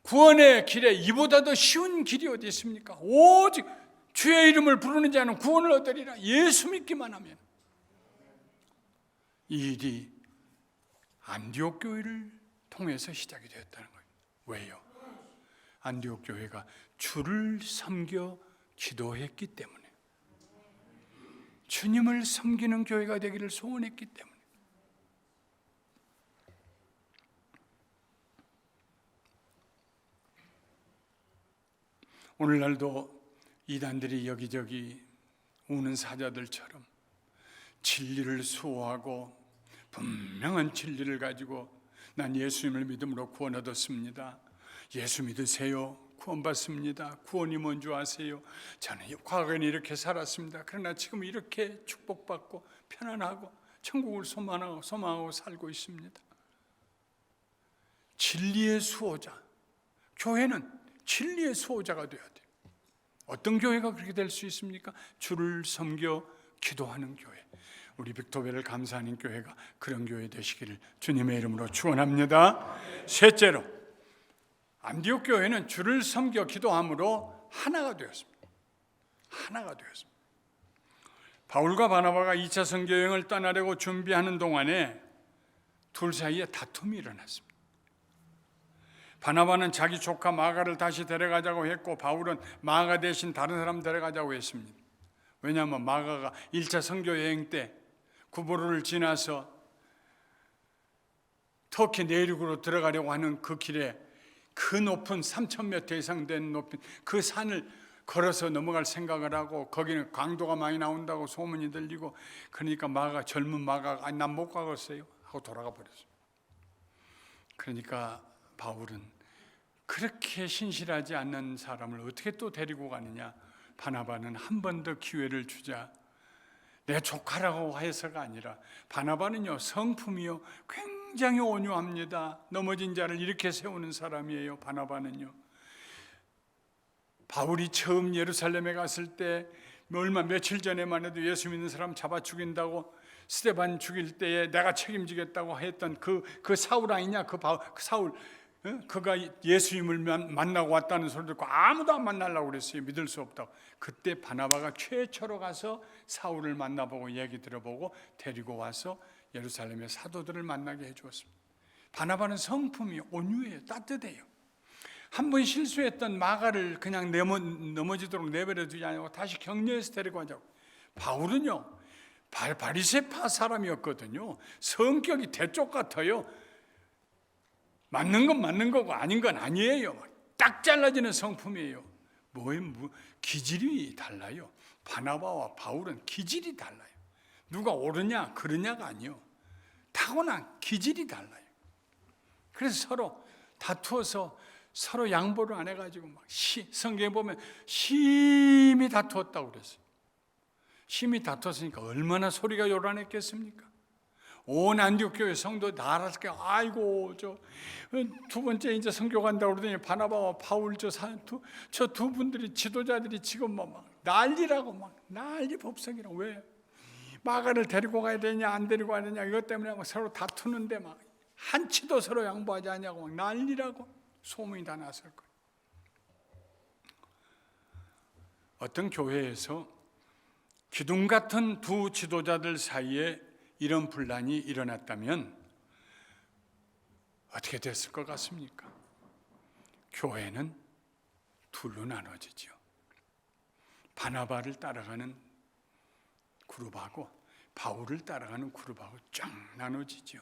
구원의 길에 이보다 더 쉬운 길이 어디 있습니까? 오직 주의 이름을 부르는 자는 구원을 얻으리라. 예수 믿기만 하면. 이 일이 안디옥 교회를 통해서 시작이 되었다는 거예요. 왜요? 안디옥 교회가 주를 섬겨 기도했기 때문에, 주님을 섬기는 교회가 되기를 소원했기 때문에. 오늘날도 이단들이 여기저기 우는 사자들처럼 진리를 수호하고 분명한 진리를 가지고 난 예수님을 믿음으로 구원 얻었습니다. 예수 믿으세요. 구원받습니다. 구원이 뭔지 아세요? 저는 과거에는 이렇게 살았습니다. 그러나 지금 이렇게 축복받고 편안하고 천국을 소망하고 살고 있습니다. 진리의 수호자, 교회는 진리의 수호자가 되어야 돼요. 어떤 교회가 그렇게 될 수 있습니까? 주를 섬겨 기도하는 교회. 우리 빅토벨을 감사하는 교회가 그런 교회 되시기를 주님의 이름으로 축원합니다. 셋째로 안디옥 교회는 주를 섬겨 기도함으로 하나가 되었습니다. 하나가 되었습니다. 바울과 바나바가 2차 선교 여행을 떠나려고 준비하는 동안에 둘 사이에 다툼이 일어났습니다. 바나바는 자기 조카 마가를 다시 데려가자고 했고 바울은 마가 대신 다른 사람 데려가자고 했습니다. 왜냐하면 마가가 1차 선교 여행 때 구보로를 지나서 터키 내륙으로 들어가려고 하는 그 길에 그 높은 3,000m 이상 된 높은 그 산을 걸어서 넘어갈 생각을 하고 거기는 강도가 많이 나온다고 소문이 들리고 그러니까 젊은 마가가 난 못 가겠어요 하고 돌아가 버렸어요. 그러니까 바울은 그렇게 신실하지 않는 사람을 어떻게 또 데리고 가느냐. 바나바는 한 번 더 기회를 주자. 내 조카라고 해서가 아니라 바나바는요 성품이요 굉장히 온유합니다. 넘어진 자를 이렇게 세우는 사람이에요. 바나바는요. 바울이 처음 예루살렘에 갔을 때 며칠 전에만 해도 예수 믿는 사람 잡아 죽인다고 스데반 죽일 때에 내가 책임지겠다고 했던 그 사울 아니냐? 그 사울 그가 예수님을 만나고 왔다는 소리 듣고 아무도 안 만나려고 그랬어요. 믿을 수 없다고. 그때 바나바가 최초로 가서 사울을 만나보고 얘기 들어보고 데리고 와서 예루살렘의 사도들을 만나게 해주었습니다. 바나바는 성품이 온유해요. 따뜻해요. 한 번 실수했던 마가를 그냥 넘어지도록 내버려 두지 않고 다시 격려해서 데리고 가자고. 바울은요 바리새파 사람이었거든요. 성격이 대쪽 같아요. 맞는 건 맞는 거고 아닌 건 아니에요. 딱 잘라지는 성품이에요. 기질이 달라요. 바나바와 바울은 기질이 달라요. 누가 옳으냐 그르냐가 아니요. 타고난 기질이 달라요. 그래서 서로 다투어서 서로 양보를 안 해가지고 성경에 보면 심히 다투었다고 그랬어요. 심히 다투었으니까 얼마나 소리가 요란했겠습니까? 온 안디옥 교회 성도 다 알았을 거예요. 아이고 저 두 번째 이제 선교 간다고 그러더니 바나바와 바울 저 두 분들이 지도자들이 지금 막 난리라고 막 난리 법석이라고. 왜 마가를 데리고 가야 되냐 안 데리고 가야 되냐 이것 때문에 막 서로 다투는데 막 한치도 서로 양보하지 않냐고 막 난리라고 소문이 다 났을 거예요. 어떤 교회에서 기둥 같은 두 지도자들 사이에 이런 분란이 일어났다면 어떻게 됐을 것 같습니까? 교회는 둘로 나눠지죠. 바나바를 따라가는 그룹하고 바울을 따라가는 그룹하고 쫙 나눠지죠.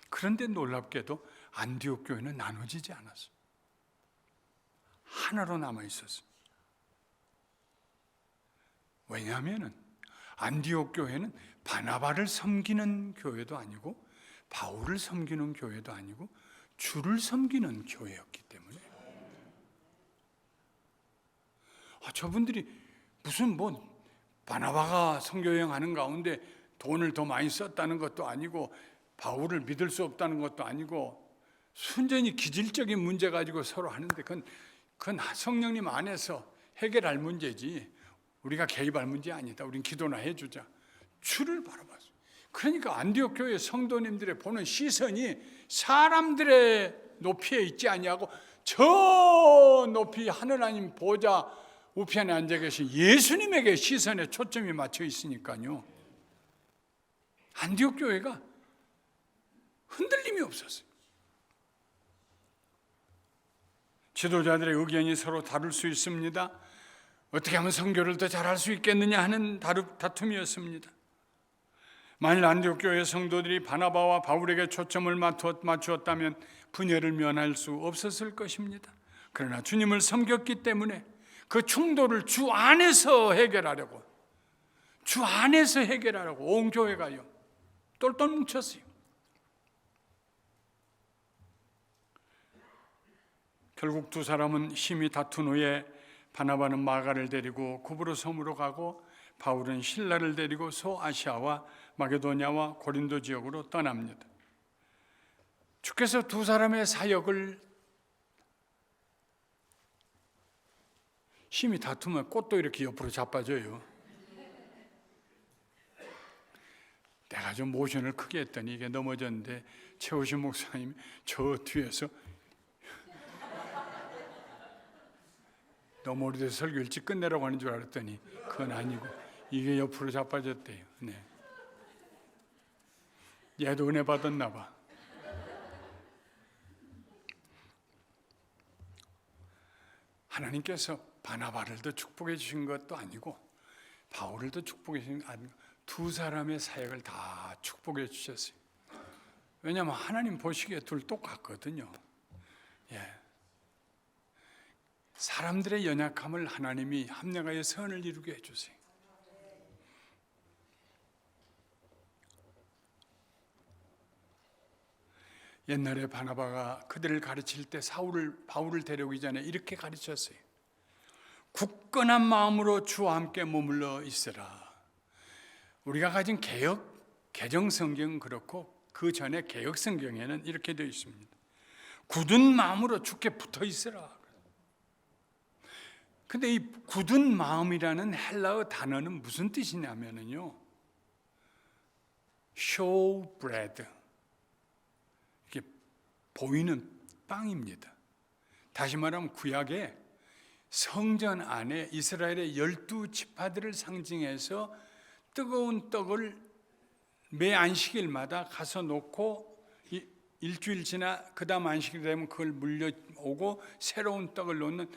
그런데 놀랍게도 안디옥 교회는 나눠지지 않았어요. 하나로 남아 있었어요. 왜냐하면 안디옥 교회는 바나바를 섬기는 교회도 아니고 바울을 섬기는 교회도 아니고 주를 섬기는 교회였기 때문에 저분들이 무슨 바나바가 선교여행하는 가운데 돈을 더 많이 썼다는 것도 아니고 바울을 믿을 수 없다는 것도 아니고 순전히 기질적인 문제 가지고 서로 하는데 그건 성령님 안에서 해결할 문제지 우리가 개입할 문제 아니다. 우린 기도나 해주자. 주를 바라봤어요. 그러니까 안디옥 교회 성도님들의 보는 시선이 사람들의 높이에 있지 아니하고 저 높이 하느님 보좌 우편에 앉아 계신 예수님에게 시선에 초점이 맞춰 있으니까요. 안디옥 교회가 흔들림이 없었어요. 지도자들의 의견이 서로 다를 수 있습니다. 어떻게 하면 선교를 더 잘할 수 있겠느냐 하는 다툼이었습니다. 만일 안디옥 교회 성도들이 바나바와 바울에게 초점을 맞추었다면 분열을 면할 수 없었을 것입니다. 그러나 주님을 섬겼기 때문에 그 충돌을 주 안에서 해결하려고 온 교회가요 똘똘 뭉쳤어요. 결국 두 사람은 심히 다툰 후에 바나바는 마가를 데리고 구브로 섬으로 가고 바울은 실라를 데리고 소아시아와 마게도냐와 고린도 지역으로 떠납니다. 주께서 두 사람의 사역을 심히 다투면 꽃도 이렇게 옆으로 자빠져요. 내가 좀 모션을 크게 했더니 이게 넘어졌는데 최호신 목사님이 저 뒤에서 너무 오래돼서 설교 일찍 끝내라고 하는 줄 알았더니 그건 아니고 이게 옆으로 자빠졌대요. 네. 얘도 은혜 받았나 봐. 하나님께서 바나바를 더 축복해 주신 것도 아니고 바울을 더 축복해 주신 것도 아니고 두 사람의 사역을 다 축복해 주셨어요. 왜냐하면 하나님 보시기에 둘 똑같거든요. 예. 사람들의 연약함을 하나님이 합력하여 선을 이루게 해주세요. 옛날에 바나바가 그들을 가르칠 때 바울을 데려오기 전에 이렇게 가르쳤어요. 굳건한 마음으로 주와 함께 머물러 있으라. 우리가 가진 개정 성경은 그렇고 그 전에 개역 성경에는 이렇게 되어 있습니다. 굳은 마음으로 주께 붙어 있으라. 근데 이 굳은 마음이라는 헬라어 단어는 무슨 뜻이냐면요, show bread, 이렇게 보이는 빵입니다. 다시 말하면 구약에 성전 안에 이스라엘의 12지파들을 상징해서 뜨거운 떡을 매 안식일마다 가서 놓고 일주일 지나 그 다음 안식일 되면 그걸 물려오고 새로운 떡을 놓는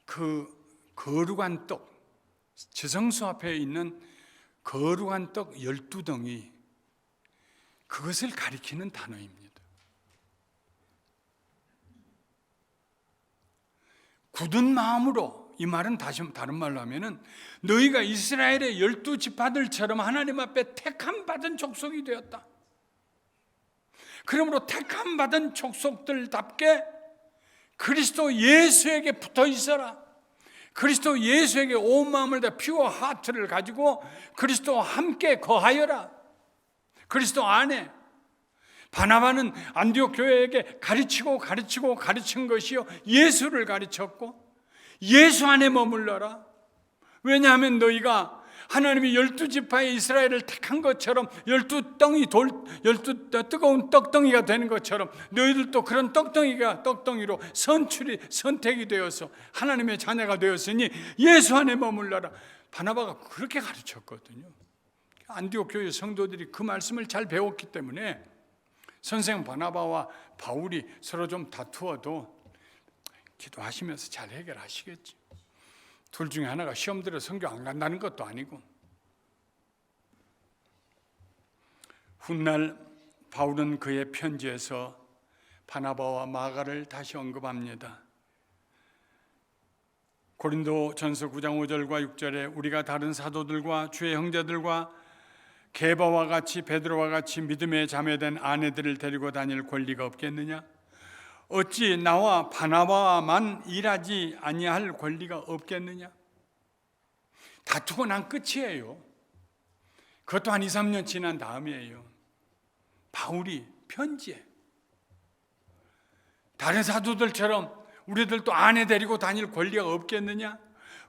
그 거룩한 떡, 지성소 앞에 있는 거룩한 떡 12덩이, 그것을 가리키는 단어입니다. 굳은 마음으로, 이 말은 다른 말로 하면은 너희가 이스라엘의 12지파들처럼 하나님 앞에 택함 받은 족속이 되었다. 그러므로 택함 받은 족속들답게 그리스도 예수에게 붙어 있어라. 그리스도 예수에게 온 마음을 다 퓨어 하트를 가지고 그리스도와 함께 거하여라. 그리스도 안에. 바나바는 안디옥 교회에게 가르친 것이요, 예수를 가르쳤고 예수 안에 머물러라. 왜냐하면 너희가 하나님이 12지파의 이스라엘을 택한 것처럼 12 뜨거운 떡덩이가 되는 것처럼 너희들도 그런 떡덩이로 선택이 되어서 하나님의 자녀가 되었으니 예수 안에 머물러라. 바나바가 그렇게 가르쳤거든요. 안디옥 교회 성도들이 그 말씀을 잘 배웠기 때문에 선생 바나바와 바울이 서로 좀 다투어도 기도하시면서 잘 해결하시겠지. 둘 중에 하나가 시험 들어 선교 안 간다는 것도 아니고. 훗날 바울은 그의 편지에서 바나바와 마가를 다시 언급합니다. 고린도전서 9장 5절과 6절에 우리가 다른 사도들과 주의 형제들과 게바와 같이 베드로와 같이 믿음의 자매된 아내들을 데리고 다닐 권리가 없겠느냐? 어찌 나와 바나바와만 일하지 아니할 권리가 없겠느냐? 다투고 난 끝이에요. 그것도 한 2, 3년 지난 다음이에요. 바울이 편지에 다른 사도들처럼 우리들도 아내 데리고 다닐 권리가 없겠느냐?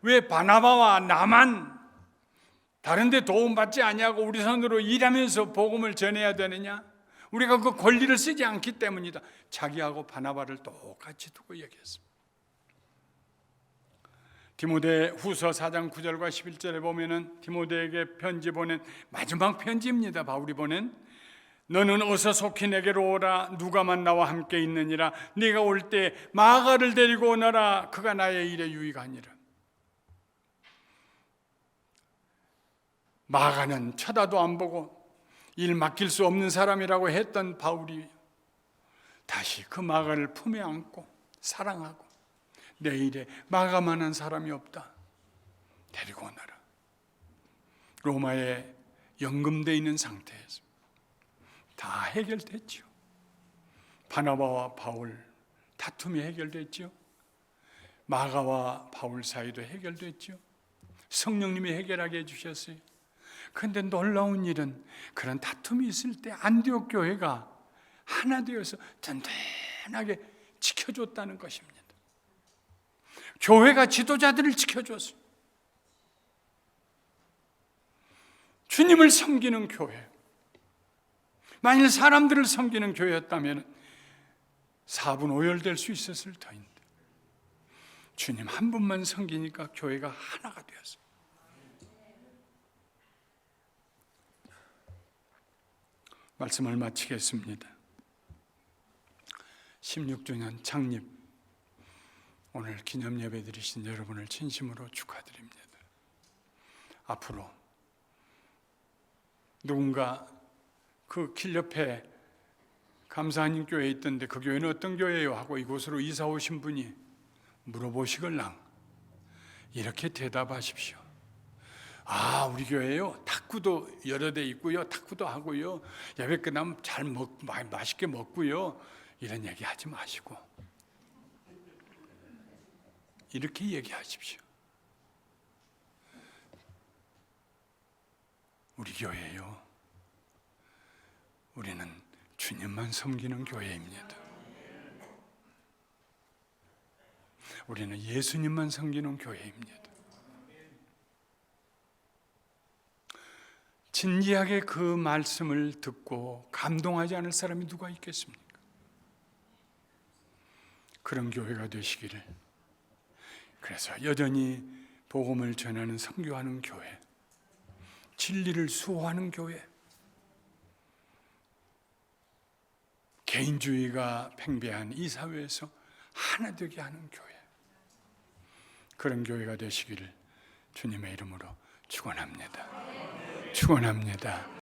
왜 바나바와 나만 다른 데 도움받지 아니하고 우리 손으로 일하면서 복음을 전해야 되느냐? 우리가 그 권리를 쓰지 않기 때문이다. 자기하고 바나바를 똑같이 두고 얘기했습니다. 디모데 후서 4장 9절과 11절에 보면은 디모데에게 편지 보낸 마지막 편지입니다. 바울이 보낸, 너는 어서 속히 내게로 오라. 누가만 나와 함께 있느니라. 네가 올 때 마가를 데리고 오너라. 그가 나의 일에 유익하니라. 마가는 쳐다도 안 보고 일 맡길 수 없는 사람이라고 했던 바울이 다시 그 마가를 품에 안고 사랑하고 내 일에 마가만한 사람이 없다. 데리고 오너라. 로마에 연금돼 있는 상태에서 다 해결됐죠. 바나바와 바울 다툼이 해결됐죠. 마가와 바울 사이도 해결됐죠. 성령님이 해결하게 해주셨어요. 그런데 놀라운 일은 그런 다툼이 있을 때 안디옥 교회가 하나 되어서 든든하게 지켜줬다는 것입니다. 교회가 지도자들을 지켜줬어요. 주님을 섬기는 교회, 만일 사람들을 섬기는 교회였다면 4분 오열될 수 있었을 터인데 주님 한 분만 섬기니까 교회가 하나가 되었어요. 말씀을 마치겠습니다. 16주년 창립, 오늘 기념 예배 드리신 여러분을 진심으로 축하드립니다. 앞으로 누군가 그 길 옆에 감사하님 교회에 있던데 그 교회는 어떤 교회예요? 하고 이곳으로 이사 오신 분이 물어보시걸랑 이렇게 대답하십시오. 아, 우리 교회요, 탁구도 여러 대 있고요, 탁구도 하고요, 예배 끝나면 맛있게 먹고요, 이런 얘기 하지 마시고 이렇게 얘기하십시오. 우리 교회요, 우리는 주님만 섬기는 교회입니다. 우리는 예수님만 섬기는 교회입니다. 진지하게 그 말씀을 듣고 감동하지 않을 사람이 누가 있겠습니까? 그런 교회가 되시기를, 그래서 여전히 복음을 전하는 선교하는 교회, 진리를 수호하는 교회, 개인주의가 팽배한 이 사회에서 하나 되게 하는 교회, 그런 교회가 되시기를 주님의 이름으로 축원합니다. 축원합니다.